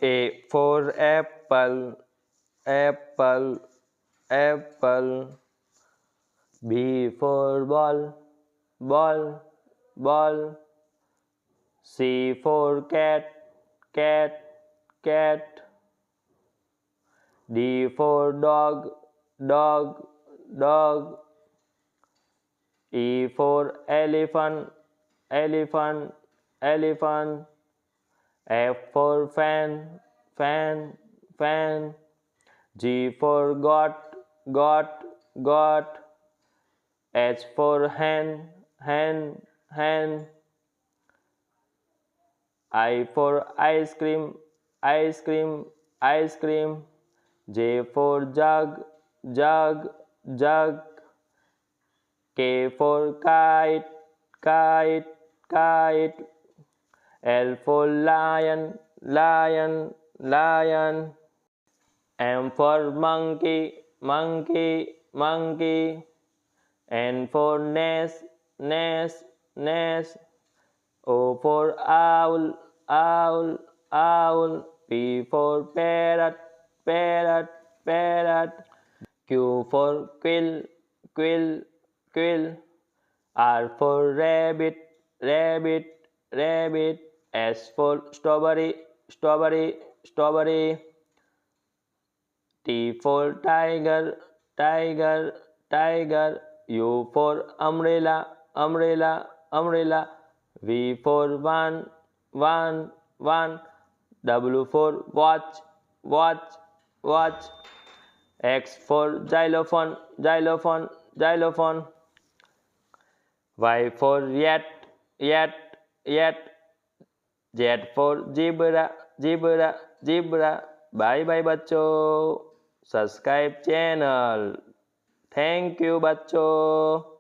A for apple, apple, apple. B for ball, ball, ball. C for cat, cat, cat. D for dog, dog, dog. E for elephant, elephant, elephant. F for fan, fan, fan. G for got, got. H for hen, hen, hen. I for ice cream, ice cream, ice cream. J for jug, jug, jug. K for kite, kite, kite. L for lion, lion, lion. M for monkey, monkey, monkey. N for nest, nest, nest. O for owl, owl, owl. P for parrot, parrot, parrot. Q for quill, quill, quill. R for rabbit, rabbit, rabbit. S for strawberry, strawberry, strawberry. T for tiger, tiger, tiger. U for umbrella, umbrella, umbrella. V for one, one. W for watch, watch, watch. X for xylophone, xylophone, xylophone. Y for yet, yet, yet. Z for zebra, zebra, zebra. Bye bye बच्चों. Subscribe channel. Thank you बच्चों।